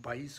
22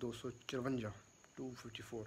254, 254,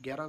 11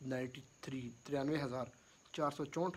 93,464,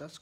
10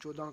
14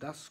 10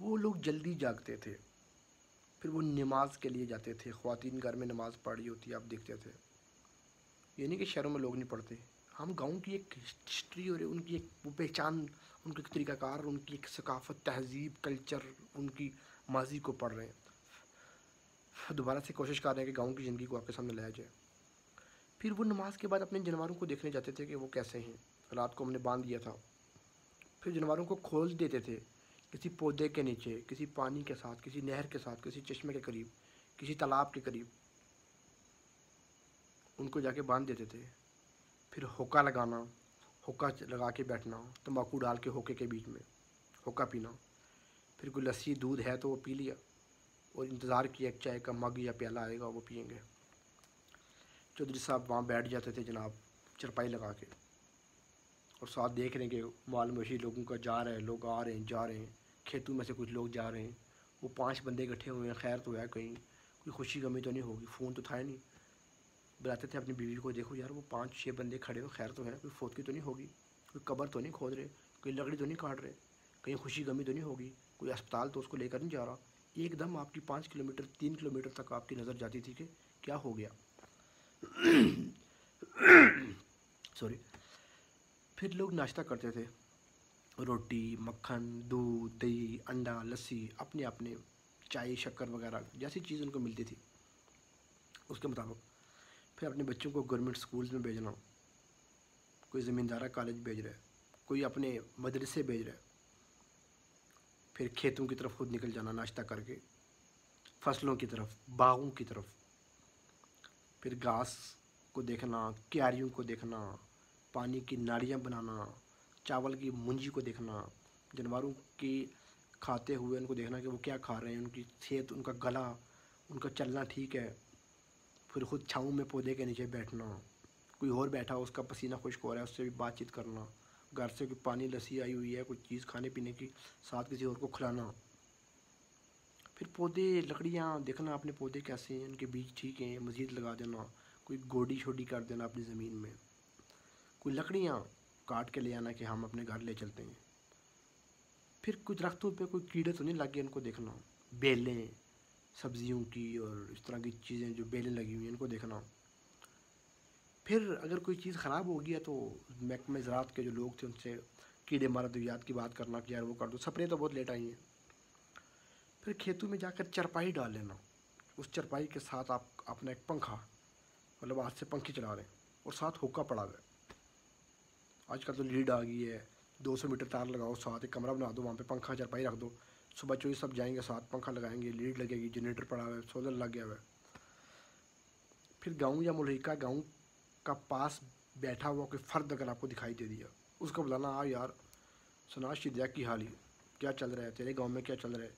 وہ لوگ جلدی جاگتے تھے، پھر وہ نماز کے لیے جاتے تھے، خواتین گھر میں نماز پڑھی ہوتی آپ دیکھتے تھے، یہ نہیں کہ شہروں میں لوگ نہیں پڑھتے. ہم گاؤں کی ایک ہسٹری اور ان کی ایک وہ پہچان، ان کا ایک طریقہ کار، ان کی ایک ثقافت، تہذیب، کلچر، ان کی ماضی کو پڑھ رہے ہیں. دوبارہ سے کوشش کر رہے ہیں کہ گاؤں کی زندگی کو آپ کے سامنے لایا جائے. پھر وہ نماز کے بعد اپنے جانوروں کو دیکھنے جاتے تھے کہ وہ کیسے ہیں. رات کو ہم نے باندھ دیا تھا، پھر جانوروں کو کھول دیتے تھے کسی پودے کے نیچے، کسی پانی کے ساتھ، کسی نہر کے ساتھ، کسی چشمے کے قریب، کسی تالاب کے قریب، ان کو جا کے باندھ دیتے تھے. پھر ہوکا لگانا، ہوکا لگا کے بیٹھنا، تمباکو ڈال کے ہوکے کے بیچ میں ہوکا پینا. پھر کوئی لسی دودھ ہے تو وہ پی لیا، اور انتظار کیا ایک چائے کا مگ یا پیالہ آئے گا وہ پئیں گے. چودھری صاحب وہاں بیٹھ جاتے تھے جناب، چرپائی لگا کے، اور ساتھ دیکھ رہے ہیں کہ مال مویشی لوگوں کا جا رہا ہے، لوگ آ رہے ہیں جا رہے ہیں، کھیتوں میں سے کچھ لوگ جا رہے ہیں. وہ 5 بندے اکٹھے ہوئے ہیں، خیر تو ہے کہیں، کوئی خوشی غمی تو نہیں ہوگی. فون تو تھا ہی نہیں. بلاتے تھے اپنی بیوی کو، دیکھو یار وہ 5-6 بندے کھڑے ہو، خیر تو ہے، کوئی فوت کی تو نہیں ہوگی، کوئی قبر تو نہیں کھود رہے، کوئی لکڑی تو نہیں کاٹ رہے، کہیں خوشی غمی تو نہیں ہوگی، کوئی اسپتال تو اس کو لے کر نہیں جا رہا. ایک دم آپ کی 5 کلومیٹر 3 کلومیٹر تک آپ کی نظر جاتی تھی کہ کیا ہو گیا. سوری. پھر لوگ ناشتہ کرتے تھے، روٹی، مکھن، دودھ، دہی، انڈا، لسی، اپنے اپنے چائے، شکر وغیرہ جیسی چیز ان کو ملتی تھی اس کے مطابق. پھر اپنے بچوں کو گورنمنٹ سکولز میں بھیجنا، کوئی زمیندارہ کالج بھیج رہا ہے، کوئی اپنے مدرسے بھیج رہا ہے. پھر کھیتوں کی طرف خود نکل جانا ناشتہ کر کے، فصلوں کی طرف، باغوں کی طرف. پھر گھاس کو دیکھنا، کیاریوں کو دیکھنا، پانی کی نالیاں بنانا، چاول کی منجی کو دیکھنا، جانوروں کی کھاتے ہوئے ان کو دیکھنا کہ وہ کیا کھا رہے ہیں، ان کی صحت، ان کا گلا، ان کا چلنا ٹھیک ہے. پھر خود چھاؤں میں پودے کے نیچے بیٹھنا، کوئی اور بیٹھا ہو اس کا پسینہ خشک ہو رہا ہے اس سے بھی بات چیت کرنا، گھر سے کوئی پانی لسی آئی ہوئی ہے، کوئی چیز کھانے پینے کی، ساتھ کسی اور کو کھلانا. پھر پودے، لکڑیاں دیکھنا، اپنے پودے کیسے ہیں، ان کے بیج ٹھیک ہیں، مزید لگا دینا، کوئی گوڈی شوڈی کر دینا اپنی زمین میں، کوئی لکڑیاں کاٹ کے لے آنا کہ ہم اپنے گھر لے چلتے ہیں. پھر کچھ درختوں پہ کوئی کیڑے تو نہیں لگے ان کو دیکھنا، بیلیں سبزیوں کی اور اس طرح کی چیزیں جو بیلیں لگی ہوئی ہیں ان کو دیکھنا. پھر اگر کوئی چیز خراب ہو گیا تو محکمہ زراعت کے جو لوگ تھے ان سے کیڑے مار ادویات کی بات کرنا کہ یار وہ کر دو، سپرے تو بہت لیٹ آئی ہیں. پھر کھیتوں میں جا کر چرپائی ڈال لینا، اس چرپائی کے ساتھ آپ اپنا ایک پنکھا، مطلب ہاتھ سے پنکھی چلا رہے ہیں اور ساتھ ہوکا پڑا ہوا ہے. آج کل تو لیڈ آ گئی ہے، 200 میٹر تار لگاؤ، ساتھ ایک کمرہ بنا دو، وہاں پہ پنکھا چرپائی رکھ دو، صبح چوئی سب جائیں گے ساتھ پنکھا لگائیں گے، لیڈ لگے گی، جنریٹر پڑا ہوا ہے، سولر لگ گیا ہوا ہے. پھر گاؤں یا ملحقہ گاؤں کا پاس بیٹھا ہوا کوئی فرد اگر آپ کو دکھائی دے دیا، اس کو بلانا، آ یار سنا شدیا کی حال ہی کیا چل رہا ہے تیرے گاؤں میں، کیا چل رہا ہے،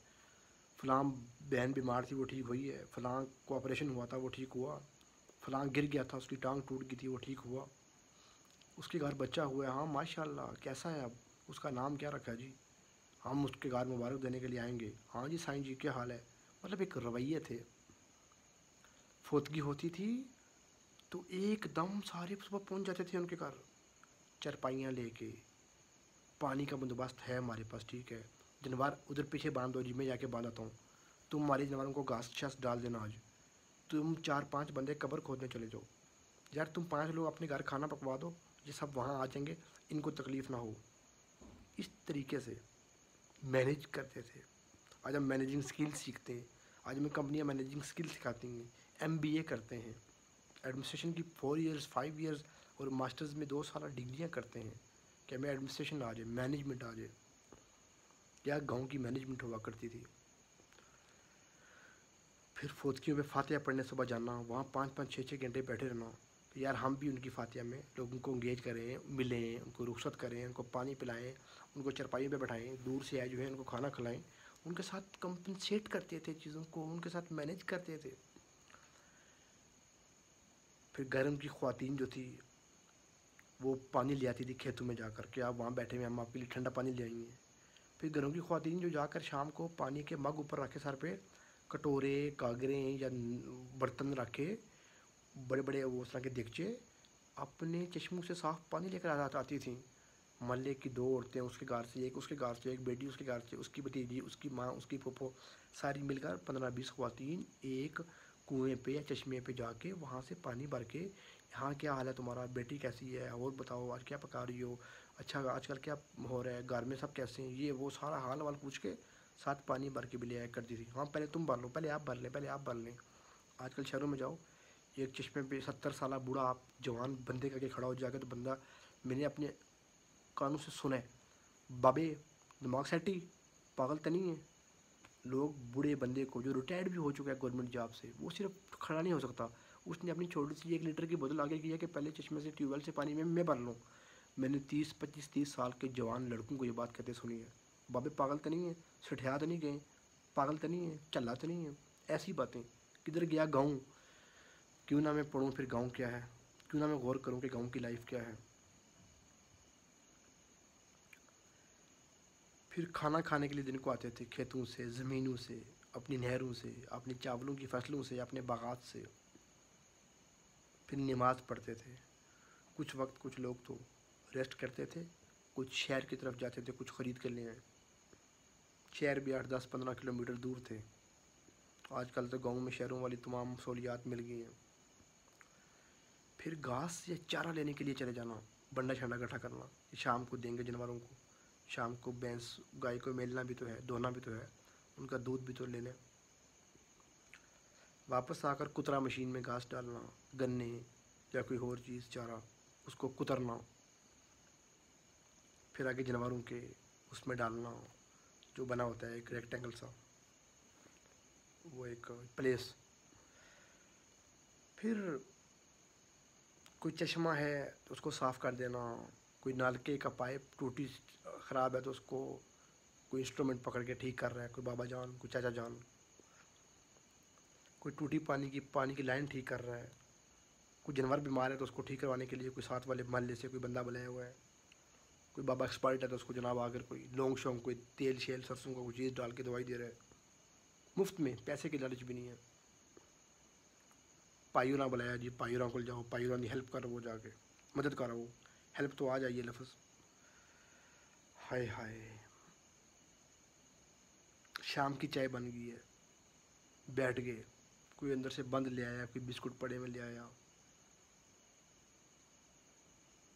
فلاں بہن بیمار تھی وہ ٹھیک ہوئی ہے، فلاں کو آپریشن ہوا تھا وہ ٹھیک ہوا، فلاں گر گیا تھا اس کی ٹانگ ٹوٹ گئی تھی وہ ٹھیک ہوا، اس کے گھر بچہ ہوا ہے، ہاں ماشاء اللہ کیسا ہے اب، اس کا نام کیا رکھا ہے جی، ہم اس کے گھر مبارک دینے کے لیے آئیں گے، ہاں جی سائیں جی کیا حال ہے. مطلب ایک رویے تھے. فوتگی ہوتی تھی تو ایک دم سارے صبح پہنچ جاتے تھے ان کے گھر، چرپائیاں لے کے، پانی کا بندوبست ہے ہمارے پاس، ٹھیک ہے جانور ادھر پیچھے باندھ دو جی، میں جا کے باندھتا ہوں، تم ہمارے جانوروں کو گھاس چھاس ڈال دینا، آج تم 4-5 بندے قبر کھودنے چلے جاؤ، یار تم 5 لوگ اپنے گھر کھانا پکوا دو، یہ سب وہاں آ جائیں گے، ان کو تکلیف نہ ہو. اس طریقے سے مینیج کرتے تھے. آج ہم مینیجنگ سکل سیکھتے ہیں، آج ہمیں کمپنیاں مینیجنگ سکل سکھاتی ہیں، MBA کرتے ہیں، ایڈمنسٹریشن کی 4 ایئرز 5 ایئرز اور ماسٹرز میں 2 سالہ ڈگریاں کرتے ہیں کہ ہمیں ایڈمنسٹریشن آ جائے، مینجمنٹ آ جائے. کیا گاؤں کی مینجمنٹ ہوا کرتی تھی. پھر فوتکیوں میں فاتحہ پڑھنے صبح جانا، وہاں 5-5 6-6 گھنٹے بیٹھے رہنا کہ یار ہم بھی ان کی فاتحہ میں لوگوں کو انگیج کریں، ملیں، ان کو رخصت کریں، ان کو پانی پلائیں، ان کو چرپائیوں پہ بٹھائیں، دور سے آئے جو ہیں ان کو کھانا کھلائیں، ان کے ساتھ کمپنسیٹ کرتے تھے چیزوں کو، ان کے ساتھ مینیج کرتے تھے. پھر گرم کی خواتین جو تھی وہ پانی لے آتی تھی کھیتوں میں جا کر کہ آپ وہاں بیٹھے ہوئے ہم آپ کے لیے ٹھنڈا پانی لے آئیں گے. پھر گھروں کی خواتین جو جا کر شام کو پانی کے مگ اوپر رکھے سر پہ، کٹورے گاگریں یا برتن رکھے، بڑے بڑے وہ اس طرح کے دیگچے، اپنے چشموں سے صاف پانی لے کر آتی تھیں محلے کی 2 عورتیں، اس کے گھر سے ایک، اس کے گھر سے ایک بیٹی، اس کے گھر سے اس کی بھتیجی، اس کی ماں، اس کی پھوپھو، ساری مل کر 15-20 خواتین ایک کنویں پہ یا چشمے پہ جا کے وہاں سے پانی بھر کے، یہاں کیا حال ہے تمہارا، بیٹی کیسی ہے، اور بتاؤ آج کیا پکا رہی ہو، اچھا آج کل کیا ہو رہا ہے، گھر میں سب کیسے ہیں، یہ وہ سارا حال وال پوچھ کے ساتھ پانی بھر کے بھی لے آیا کرتی تھی. ہاں پہلے تم بھر لو، پہلے آپ بھر لیں، پہلے آپ بھر لیں. آج کل شہروں میں جاؤ، ایک چشمے پہ 70 سالہ بوڑھا آپ جوان بندے کر کے کھڑا ہو جا کے، تو بندہ میں نے اپنے کانوں سے سنا ہے، بابے دماغ سیٹی، پاگل تو نہیں ہے. لوگ بوڑھے بندے کو جو ریٹائرڈ بھی ہو چکا ہے گورنمنٹ جاب سے، وہ صرف کھڑا نہیں ہو سکتا، اس نے اپنی چھوٹی سی 1 لیٹر کی بوتل آگے کیا کہ پہلے چشمے سے ٹیوب ویل سے پانی میں بھر لوں. میں نے 30-25-30 سال کے جوان لڑکوں کو یہ بات کہتے سنی ہے. بابے پاگل تو نہیں ہے، سٹھیا تو نہیں گئے، پاگل تو نہیں ہے، چلا تو نہیں ہے. ایسی باتیں. کدھر گیا گاؤں، کیوں نہ میں پڑھوں پھر گاؤں کیا ہے، کیوں نہ میں غور کروں کہ گاؤں کی لائف کیا ہے. پھر کھانا کھانے کے لیے دن کو آتے تھے کھیتوں سے، زمینوں سے، اپنی نہروں سے، اپنی چاولوں کی فصلوں سے، اپنے باغات سے. پھر نماز پڑھتے تھے. کچھ وقت کچھ لوگ تو ریسٹ کرتے تھے، کچھ شہر کی طرف جاتے تھے کچھ خرید کر لے آئے. شہر بھی 8-10-15 کلومیٹر دور تھے. آج کل تو گاؤں میں شہروں والی تمام سہولیات مل گئی ہیں. پھر گھاس یا چارہ لینے کے لیے چلے جانا، بنڈا چھنڈا اکٹھا کرنا، شام کو دیں گے جانوروں کو. شام کو بھینس گائے کو میلنا بھی تو ہے، دھونا بھی تو ہے، ان کا دودھ بھی تو لینا. واپس آ کر کترا مشین میں گھاس ڈالنا، گنے یا کوئی اور چیز چارہ، اس کو کترنا. پھر آگے جانوروں کے اس میں ڈالنا، جو بنا ہوتا ہے ایک ریکٹینگل سا، وہ ایک پلیس. پھر کوئی چشمہ ہے تو اس کو صاف کر دینا، کوئی نالکے کا پائپ ٹوٹی خراب ہے تو اس کو کوئی انسٹرومنٹ پکڑ کے ٹھیک کر رہا ہے، کوئی بابا جان، کوئی چاچا جان. کوئی ٹوٹی پانی کی لائن ٹھیک کر رہا ہے. کوئی جانور بیمار ہے تو اس کو ٹھیک کروانے کے لیے کوئی ساتھ والے محلے سے کوئی بندہ بلایا ہوا ہے. کوئی بابا ایکسپرٹ ہے تو اس کو جناب آ کر کوئی لونگ شونگ، کوئی تیل شیل سرسوں کا کوئی چیز ڈال کے دوائی دے رہا ہے، مفت میں، پیسے کی لالچ بھی نہیں ہے. پایورا بلایا جی، پایورا کو جاؤ، پایورا کی ہیلپ کرو، وہ جا کے مدد کرو. ہیلپ تو آ جائیے لفظ. ہائے ہائے. شام کی چائے بن گئی ہے، بیٹھ گئے، کوئی اندر سے بند لے آیا، کوئی بسکٹ پڑے میں لے آیا،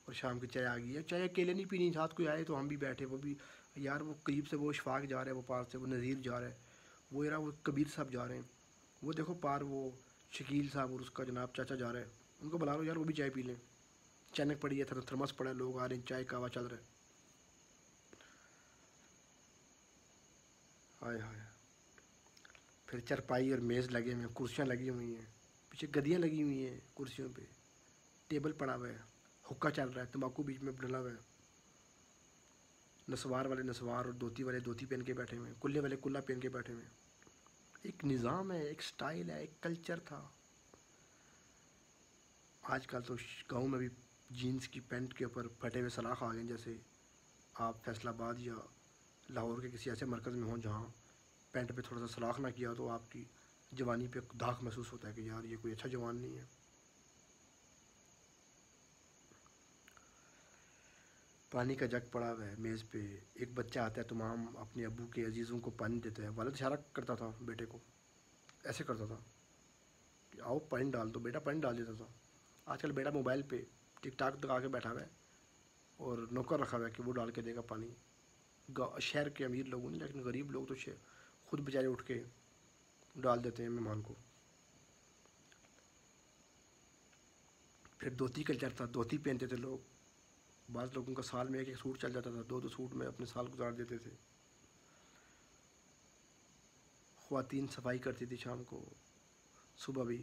اور شام کی چائے آ گئی ہے. چائے اکیلے نہیں پینی، ساتھ کوئی آئے تو ہم بھی بیٹھے. وہ بھی یار، وہ قریب سے وہ اشفاق جا رہا ہے، وہ پار سے وہ نذیر جا رہا ہے، وہ یار وہ کبیر صاحب جا رہے ہیں، وہ دیکھو پار وہ شکیل صاحب اور اس کا جناب چاچا جا رہا ہے. ان کو بلا لو یار، وہ بھی چائے پی لیں. چینک پڑی ہے، تھرمس پڑا ہے، لوگ آ رہے ہیں، چائے کعوہ چل رہا ہے. ہائے ہائے. پھر چرپائی اور میز لگے ہوئے ہیں، کرسیاں لگی ہوئی ہیں، پیچھے گدیاں لگی ہوئی ہیں کرسیوں پہ، ٹیبل پڑا ہوا ہے، حکا چل رہا ہے، تمباکو بیچ میں ڈلا ہوا ہے. نسوار والے نسوار اور دھوتی والے دھوتی پہن کے بیٹھے ہوئے ہیں، کلے والے کلا پہن کے بیٹھے ہوئے ہیں. ایک نظام ہے، ایک سٹائل ہے، ایک کلچر تھا. آج کل تو گاؤں میں بھی جینس کی پینٹ کے اوپر پھٹے ہوئے سلاخ آ گئے ہیں. جیسے آپ فیصل آباد یا لاہور کے کسی ایسے مرکز میں ہوں جہاں پینٹ پہ تھوڑا سا سلاخ نہ کیا تو آپ کی جوانی پہ داغ محسوس ہوتا ہے کہ یار یہ کوئی اچھا جوان نہیں ہے. پانی کا جگ پڑا ہوا ہے میز پہ. ایک بچہ آتا ہے، تمام اپنے ابو کے عزیزوں کو پانی دیتا ہے. والد اشارہ کرتا تھا بیٹے کو، ایسے کرتا تھا کہ آؤ پانی ڈال دو، بیٹا پانی ڈال دیتا تھا. آج کل بیٹا موبائل پہ ٹک ٹاک دکھا کے بیٹھا ہوا ہے اور نوکر رکھا ہوا ہے کہ وہ ڈال کے دے گا پانی. شہر کے امیر لوگوں نے، لیکن غریب لوگ تو خود بیچارے اٹھ کے ڈال دیتے ہیں مہمان کو. پھر دھوتی کلچر تھا، دھوتی پہنتے تھے لوگ. بعض لوگوں کا سال میں ایک ایک سوٹ چل جاتا تھا، 2 سوٹ میں اپنے سال گزار دیتے تھے. خواتین صفائی کرتی تھی شام کو، صبح بھی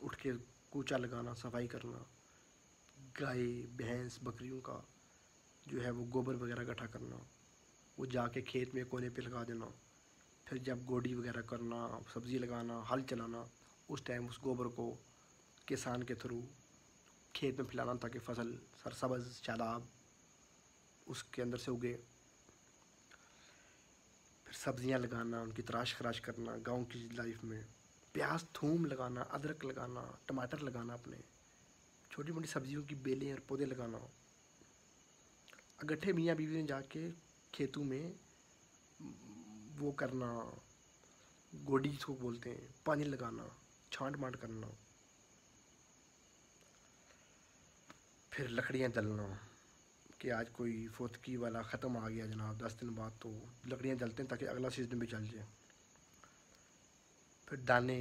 اٹھ کے کوچا لگانا، صفائی کرنا. گائے بھینس بکریوں کا جو ہے وہ گوبر وغیرہ اکٹھا کرنا، وہ جا کے کھیت میں کونے پہ لگا دینا. پھر جب گوڈی وغیرہ کرنا، سبزی لگانا، ہل چلانا، اس ٹائم اس گوبر کو کسان کے تھرو کھیت میں پھیلانا تاکہ فصل سرسبز شاداب اس کے اندر سے اگے. پھر سبزیاں لگانا، ان کی تراش خراش کرنا. گاؤں کی لائف میں پیاز تھوم لگانا، ادرک لگانا، ٹماٹر لگانا، اپنے چھوٹی موٹی سبزیوں کی بیلیں اور پودے لگانا. گٹھے میاں بیوی نے جا کے کھیتوں میں وہ کرنا، گوڈی جس کو بولتے ہیں، پانی لگانا، چھانٹ مانٹ کرنا، پھر لکڑیاں جلنا کہ آج کوئی فوتکی والا ختم آ گیا جناب 10 دن بعد، تو لکڑیاں جلتے ہیں تاکہ اگلا سیزن بھی چل جائے. پھر دانے،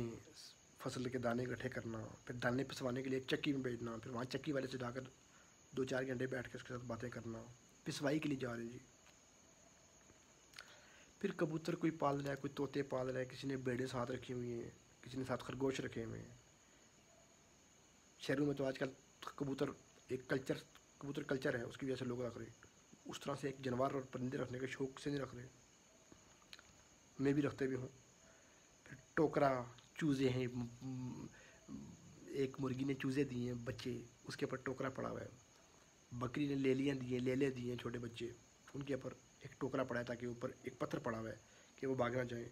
فصل کے دانے اکٹھے کرنا، پھر دانے پسوانے کے لیے ایک چکی میں بھیجنا، پھر وہاں چکی والے سے جا کر 2-4 گھنٹے بیٹھ کے اس کے ساتھ باتیں کرنا، پسوائی کے لیے جا رہے ہیں جی. پھر کبوتر کوئی پال رہا ہے، کوئی طوطے پال رہا ہے، کسی نے بیڑے ساتھ رکھی ہوئی ہیں، کسی نے ساتھ خرگوش رکھے ہوئے ہیں. شہروں میں تو آج کل کبوتر ایک کلچر، کبوتر کلچر ہے، اس کی وجہ سے لوگ رکھ رہے ہیں. اس طرح سے ایک جانور اور پرندے رکھنے کے شوق سے نہیں رکھ رہے، میں بھی رکھتے بھی ہوں. پھر ٹوکرا، چوزے ہیں، ایک مرغی نے چوزے دیے ہیں بچے، اس کے اوپر ٹوکرا پڑا ہوا ہے. بکری نے لیلیاں دی ہیں، لیلے دیے ہیں چھوٹے بچے، ان کے اوپر ایک ٹوکرا پڑا ہے تاکہ اوپر ایک پتھر پڑا ہوا ہے کہ وہ بھاگ نہ جائیں.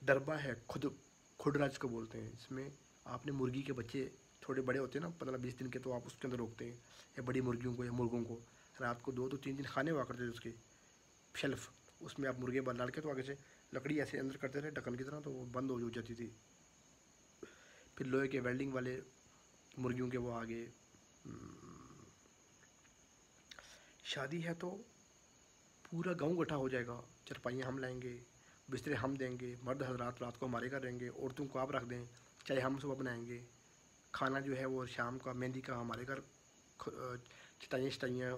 ڈربا ہے، کھڈرا جس کو بولتے ہیں، اس میں آپ نے مرغی کے بچے تھوڑے بڑے ہوتے ہیں نا 15-20 دن کے، تو آپ اس کے اندر روکتے ہیں، یا بڑی مرغیوں کو یا مرغوں کو رات کو 2-3 دن کھانے ہوا کرتے تھے اس کے شیلف، اس میں آپ مرغے ڈال کے تو آگے سے لکڑی ایسے اندر کرتے تھے ڈھکن کی طرح، تو وہ بند ہو جاتی تھی. پھر لوہے کے ویلڈنگ والے مرغیوں کے وہ آگے. شادی ہے تو پورا گاؤں اکٹھا ہو جائے گا، چرپائیاں ہم لائیں گے، بسترے ہم دیں گے، مرد حضرات رات کو ہمارے گھر رہیں گے، عورتوں کو آپ رکھ دیں، چاہے ہم صبح بنائیں گے. کھانا جو ہے وہ شام کا مہندی کا ہمارے گھر، چٹائیاں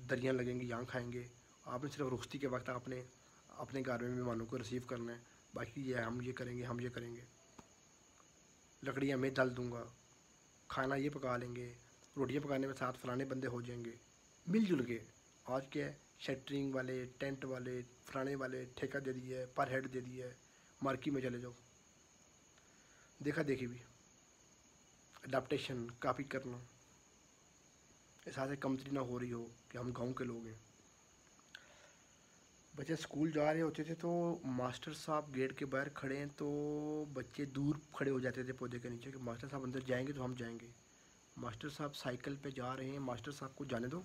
دریاں لگیں گی، یہاں کھائیں گے. آپ نے صرف رخصتی کے وقت اپنے گھر میں مہمانوں کو ریسیو کرنا ہے، باقی یہ ہم یہ کریں گے، ہم یہ کریں گے. لکڑیاں میں ڈال دوں گا، کھانا یہ پکا لیں گے، روٹیاں پکانے میں ساتھ فلانے بندے ہو جائیں گے مل جل کے. آج کیا ہے، شیٹرنگ والے، ٹینٹ والے، فلانے والے ٹھیکہ دے دیا ہے، پر ہیڈ دے دیا ہے، مارکی میں چلے جاؤ. دیکھا دیکھی بھی، اڈاپٹیشن، کاپی کرنا، احساس کمتری نہ ہو رہی ہو کہ ہم گاؤں کے لوگ ہیں. بچے اسکول جا رہے ہوتے تھے تو ماسٹر صاحب گیٹ کے باہر کھڑے ہیں تو بچے دور کھڑے ہو جاتے تھے پودے کے نیچے کہ ماسٹر صاحب اندر جائیں گے تو ہم جائیں گے. ماسٹر صاحب سائیکل پہ جا رہے ہیں، ماسٹر صاحب کو جانے دو،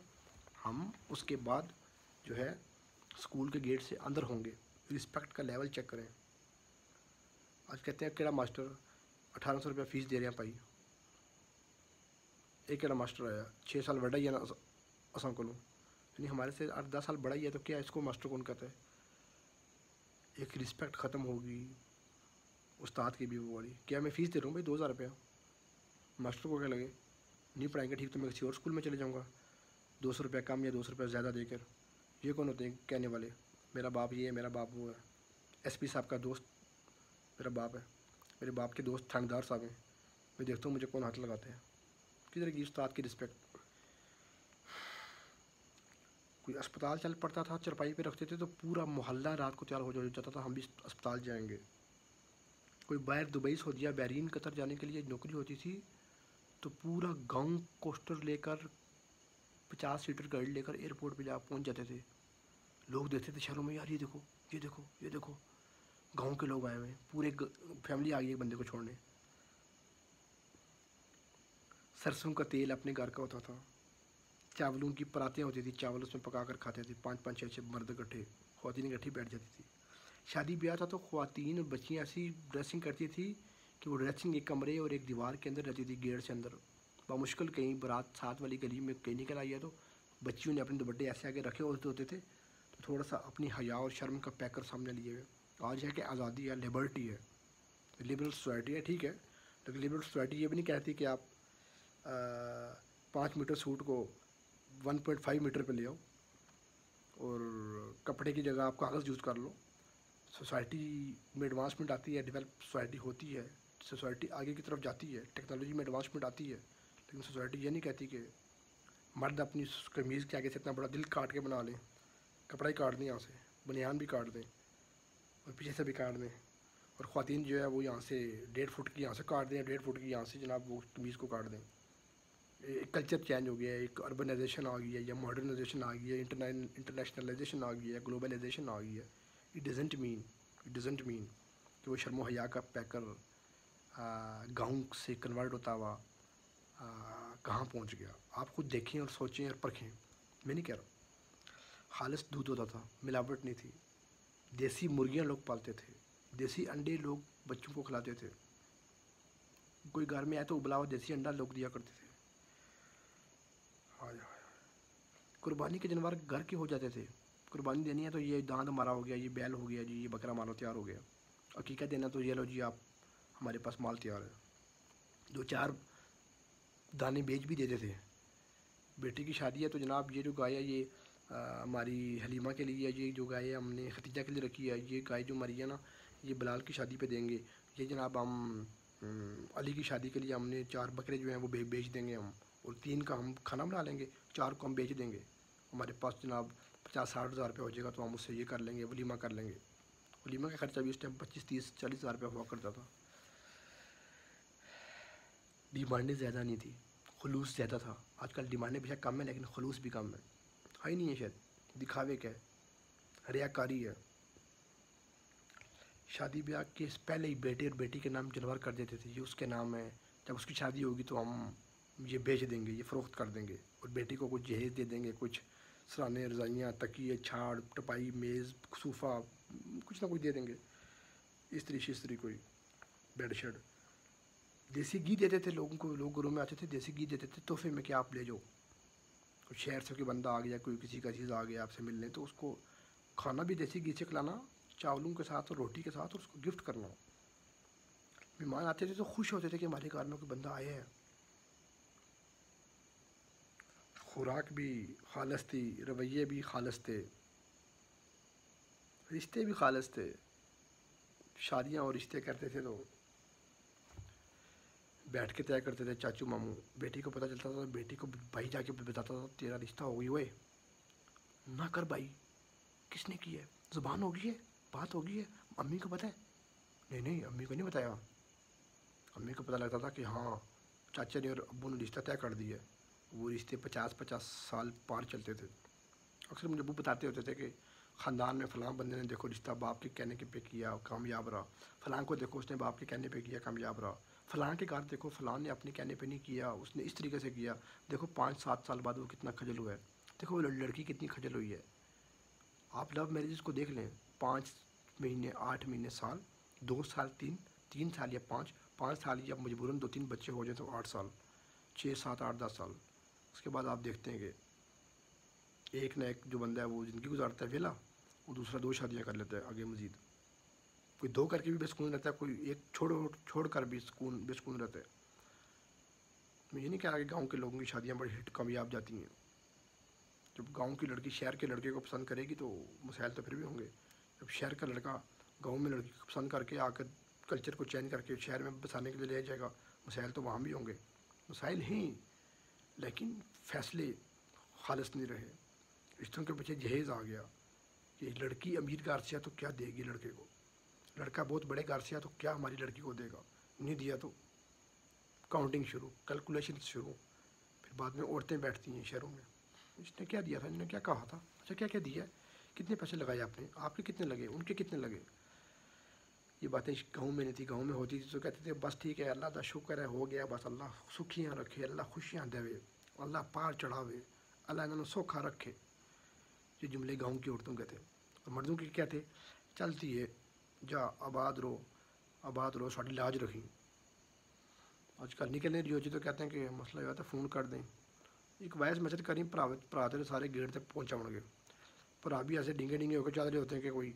ہم اس کے بعد جو ہے اسکول کے گیٹ سے اندر ہوں گے. رسپیکٹ کا لیول چیک کریں. آج کہتے ہیں کیڑا ماسٹر 1800 روپیہ فیس دے رہے ہیں پائی، ایک کیڑا ماسٹر آیا 6 سال بڑا ہی ہے نا اساں کو، یعنی ہمارے سے 8-10 سال بڑا ہی ہے، تو کیا اس کو ماسٹر کون کہتا ہے. ایک رسپیکٹ ختم ہوگی. استاد کی بھی وہ والی، کیا میں فیس دے رہا ہوں بھائی 2000 روپیہ، ماسٹر کو کیا لگے نہیں پڑھائیں گے ٹھیک تو میں کسی اور اسکول میں چلے جاؤں گا 200 روپیہ کم یا 200 روپیہ زیادہ دے کر. یہ کون ہوتے ہیں کہنے والے، میرا باپ یہ ہے، میرا باپ وہ ہے. ایس پی صاحب کا دوست میرا باپ ہے، میرے باپ کے دوست تھاندار صاحب ہیں، میں دیکھتا ہوں مجھے کون ہاتھ لگاتے ہیں. کدھر کی استاد کی رسپیکٹ. کوئی اسپتال چل پڑتا تھا، چرپائی پہ رکھتے تھے تو پورا محلہ رات کو تیار ہو جاتا تھا ہم بھی اسپتال جائیں گے. کوئی باہر دبئی سعودیہ بحرین قطر جانے کے لیے نوکری ہوتی تھی تو پورا گاؤں کوسٹر لے کر 50 سیٹر گاڑی لے کر ایئرپورٹ پہ جا پہنچ جاتے تھے. لوگ دیکھتے تھے شہروں میں، یار یہ دیکھو یہ دیکھو یہ دیکھو گاؤں کے لوگ آئے ہوئے ہیں، پورے فیملی آ گئی ہے بندے کو چھوڑنے. سرسوں کا تیل اپنے گھر کا ہوتا تھا، چاولوں کی پراتیں ہوتی تھی، چاول اس میں پکا کر کھاتے تھے 5-5 6 مرد اکٹھے، خواتین اکٹھی بیٹھ جاتی تھی. شادی بیاہ تھا تو خواتین اور بچیاں ایسی ڈریسنگ کرتی تھی کہ وہ ڈریسنگ ایک کمرے اور ایک دیوار کے اندر رہتی تھی، گیٹ سے اندر. بمشکل کہیں برات ساتھ والی گلی میں کہیں نکل آئی ہے تو بچیوں نے اپنے دوپٹے ایسے آگے رکھے ہوتے تھے تو تھوڑا سا اپنی حیا اور شرم کا پیکر سامنے لیے ہوئے. آج ہے کہ آزادی ہے، لبرٹی ہے، لبرل سوسائٹی ہے، ٹھیک ہے، لیکن لبرل سوسائٹی یہ بھی نہیں کہتی کہ آپ 5 میٹر سوٹ کو 1.5 میٹر پہ لے آؤ اور کپڑے کی جگہ آپ کاغذ یوز کر لو. سوسائٹی میں ایڈوانسمنٹ آتی ہے، ڈیولپ سوسائٹی ہوتی ہے، سوسائٹی آگے کی طرف جاتی ہے، ٹیکنالوجی میں ایڈوانسمنٹ آتی ہے، لیکن سوسائٹی یہ نہیں کہتی کہ مرد اپنی قمیض کے آگے سے اتنا بڑا دل کاٹ کے بنا لیں، کپڑا ہی کاٹ دیں یہاں سے، بنیان بھی کاٹ دیں اور پیچھے سے بھی کاٹ دیں، اور خواتین جو ہے وہ یہاں سے 1.5 فٹ کی یہاں سے کاٹ دیں، 1.5 فٹ کی یہاں سے جناب وہ قمیض کو کاٹ دیں. ایک کلچر چینج ہو گیا ہے، ایک اربنائزیشن آ گئی ہے یا ماڈرنائزیشن آ گئی ہے، انٹرنیشنلائزیشن آ گئی ہے، گلوبلائزیشن آ گئی ہے. اٹ ڈزنٹ مین کہ وہ شرم و حیا کا پیکر گاؤں سے کنورٹ ہوتا ہوا کہاں پہنچ گیا. آپ خود دیکھیں اور سوچیں اور پرکھیں. میں نہیں کہہ رہا، خالص دودھ ہوتا تھا، ملاوٹ نہیں تھی، دیسی مرغیاں لوگ پالتے تھے، دیسی انڈے لوگ بچوں کو کھلاتے تھے، کوئی گھر میں آئے تو ابلا ہوا دیسی انڈا لوگ دیا کرتے تھے۔ ہائے ہائے، قربانی کے جانور گھر کے ہو جاتے تھے، قربانی دینی ہے تو یہ داند ہمارا ہو گیا، یہ بیل ہو گیا جی، یہ بکرا ہمارا تیار ہو گیا، عقیقت دینا تو یہ لو جی آپ ہمارے پاس مال تیار ہے۔ دو چار دانے بیچ بھی دیتے تھے۔ بیٹی کی شادی ہے تو جناب یہ جو گائے ہے یہ ہماری حلیمہ کے لیے ہے، یہ جو گائے ہم نے ختیجہ کے لیے رکھی ہے، یہ گائے جو ہماری ہے نا یہ بلال کی شادی پہ دیں گے، یہ جناب ہم علی کی شادی کے لیے ہم نے 4 بکرے جو ہیں وہ بیچ دیں گے ہم، اور 3 کا ہم کھانا بنا لیں گے، 4 کو ہم بیچ دیں گے، ہمارے پاس جناب 50-60 ہزار روپے ہو جائے گا تو ہم اس سے یہ کر لیں گے، ولیمہ کر لیں گے۔ ولیمہ کا خرچہ بھی اس ٹائم 25-30-40 ہزار روپے ہوا کرتا تھا۔ ڈیمانڈیں زیادہ نہیں تھی، خلوص زیادہ تھا۔ آج کل ڈیمانڈیں بے شک کم ہیں لیکن خلوص بھی کم ہے ہی نہیں ہے، شاید دکھاوے کا ہے، ریاکاری ہے۔ شادی بیاہ کے پہلے ہی بیٹے اور بیٹی کے نام جانور کر دیتے تھے، یہ اس کے نام ہے، جب اس کی شادی ہوگی تو ہم یہ بیچ دیں گے، یہ فروخت کر دیں گے، اور بیٹی کو کچھ جہیز دے دیں گے، کچھ سرانے، رضائیاں، تکیے، چھاڑ، ٹپائی، میز، صوفہ، کچھ نہ کچھ دے دیں گے، استری شستری کوئی بیڈ شیڈ۔ دیسی گھی دیتے تھے لوگوں کو، لوگ گھروں میں آتے تھے دیسی گھی دیتے تھے تحفے میں کہ آپ لے جاؤ، کوئی شہر سے کوئی بندہ آ گیا، کوئی کسی کا چیز آ گیا آپ سے ملنے، تو اس کو کھانا بھی دیسی گھی سے کھلانا، چاولوں کے ساتھ اور روٹی کے ساتھ، اور اس کو گفٹ کرنا۔ مہمان آتے تھے تو خوش ہوتے تھے کہ ہمارے گھر میں کوئی بندہ آیا ہے۔ خوراک بھی خالص تھی، رویے بھی خالص تھے، رشتے بھی خالص تھے۔ شادیاں اور رشتے کرتے تھے تو بیٹھ کے طے کرتے تھے چاچو ماموں، بیٹی کو پتہ چلتا تھا، بیٹی کو بھائی جا کے بتاتا تھا تیرا رشتہ ہو گئی ہوئے، نہ کر بھائی، کس نے کی ہے، زبان ہوگی ہے، بات ہوگی ہے، امی کو پتہ ہے؟ نہیں نہیں، امی کو نہیں بتایا۔ امی کو پتہ لگتا تھا کہ ہاں چاچا نے اور ابو نے رشتہ طے کر دیا ہے، وہ رشتے 50-50 سال پار چلتے تھے۔ اکثر مجھے ابو بتاتے ہوتے تھے کہ خاندان میں فلاں بندے نے دیکھو رشتہ باپ کے کہنے کے پہ کیا کامیاب رہا، فلاں کو دیکھو اس نے باپ کے کہنے پہ کیا کامیاب رہا، فلاں کے گھر دیکھو فلاں نے اپنے کہنے پہ نہیں کیا، اس نے اس طریقے سے کیا، دیکھو 5-7 سال بعد وہ کتنا کھجل ہوا ہے، دیکھو وہ لڑکی کتنی کھجل ہوئی ہے۔ آپ لو میرجز کو دیکھ لیں، 5 مہینے، 8 مہینے، سال، 2 سال، 3 سال یا 5 سال، یا مجبوراً 2-3 بچے ہو جائیں تو 8 سال، 6-7-8-10 سال، اس کے بعد آپ دیکھتے ہیں کہ ایک نہ ایک جو بندہ ہے وہ زندگی گزارتا ہے ویلا، وہ دوسرا 2 شادیاں کر لیتا ہے آگے مزید، کوئی 2 کر کے بھی بے سکون رہتا ہے، کوئی ایک چھوڑ کر بھی بے سکون رہتا ہے۔ میں یہ نہیں کہہ رہا کہ گاؤں کے لوگوں کی شادیاں بڑی ہٹ کامیاب جاتی ہیں، جب گاؤں کی لڑکی شہر کے لڑکے کو پسند کرے گی تو مسائل تو پھر بھی ہوں گے، جب شہر کا لڑکا گاؤں میں لڑکی کو پسند کر کے آ کر کلچر کو چینج کر کے شہر میں بسانے کے لیے لے جائے گا، مسائل تو وہاں بھی ہوں گے، مسائل ہیں، لیکن فیصلے خالص نہیں رہے۔ رشتوں کے پیچھے جہیز آ گیا کہ لڑکی امیر گھر سے ہے تو کیا دے گی لڑکے کو، لڑکا بہت بڑے گھر سے ہے تو کیا ہماری لڑکی کو دے گا، نہیں دیا تو کاؤنٹنگ شروع، کیلکولیشن شروع، پھر بعد میں عورتیں بیٹھتی ہیں شہروں میں، اس نے کیا دیا تھا، انہوں نے کیا کہا تھا، اچھا کیا کیا دیا ہے، کتنے پیسے لگائے آپ نے، آپ کے کتنے لگے، ان کے کتنے لگے۔ یہ باتیں گاؤں میں نہیں تھی، گاؤں میں ہوتی تھی تو کہتے تھے بس ٹھیک ہے، اللہ کا شکر ہے، ہو گیا، بس اللہ سکھیاں رکھے، اللہ خوشیاں دے، اللہ پار چڑھاوے، اللہ انہوں نے سوکھا رکھے۔ یہ جملے گاؤں کی عورتوں کے تھے، اور مردوں کے کیا تھے، چلتی ہے، جا آباد رو ساڑی لاج رکھی۔ آج کل نکلنے رہی ہو جی تو کہتے ہیں کہ مسئلہ یہ ہے فون کر دیں، ایک وائس میسج کریں، پرا تیرے سارے گیٹ تک پہنچاؤ گے، پرا بھی ایسے ڈنگے ہو کے چل رہے ہوتے ہیں کہ کوئی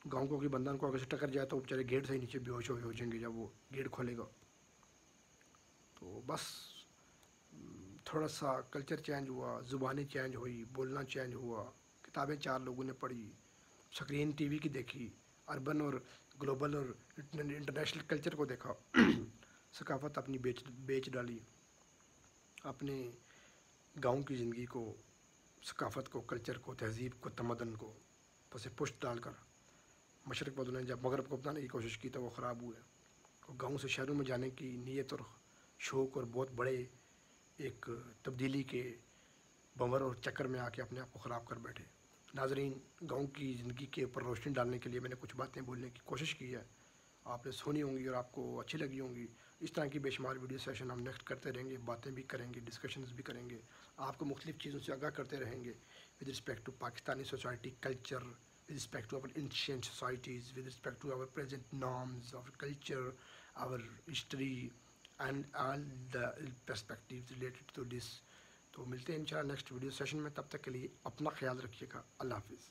گاؤں کو کوئی بندہ ان کو اگر سے ٹکر جائے تو بیچارے گیٹ سے ہی نیچے بے ہوش ہو جائیں گے جب وہ گیٹ کھولے گا۔ تو بس تھوڑا سا کلچر چینج ہوا، زبانیں چینج ہوئی، بولنا چینج ہوا، کتابیں 4 لوگوں نے پڑھی، سکرین ٹی وی کی دیکھی، اربن اور گلوبل اور انٹرنیشنل کلچر کو دیکھا، ثقافت اپنی بیچ ڈالی، اپنے گاؤں کی زندگی کو، ثقافت کو، کلچر کو، تہذیب کو، تمدن کو پس پشت ڈال کر مشرق بدلنے جب مغرب کو اپنانے کی کوشش کی تو وہ خراب ہوئے، اور گاؤں سے شہروں میں جانے کی نیت اور شوق اور بہت بڑے ایک تبدیلی کے بمر اور چکر میں آ کے اپنے آپ کو خراب کر بیٹھے۔ ناظرین، گاؤں کی زندگی کے اوپر روشنی ڈالنے کے لیے میں نے کچھ باتیں بولنے کی کوشش کی ہے، آپ نے سنی ہوں گی اور آپ کو اچھی لگی ہوں گی. اس طرح کی بے شمار ویڈیو سیشن ہم نیکسٹ کرتے رہیں گے, باتیں بھی کریں گے, ڈسکشنز بھی کریں گے, آپ کو مختلف چیزوں سے آگاہ کرتے رہیں گے with respect to Pakistani society culture, with respect to our ancient societies, with respect to our present norms, our culture, our history, and all the perspectives related to this. تو ملتے ہیں انشاءاللہ نیکسٹ ویڈیو سیشن میں, تب تک کے لیے اپنا خیال رکھیے گا. اللہ حافظ.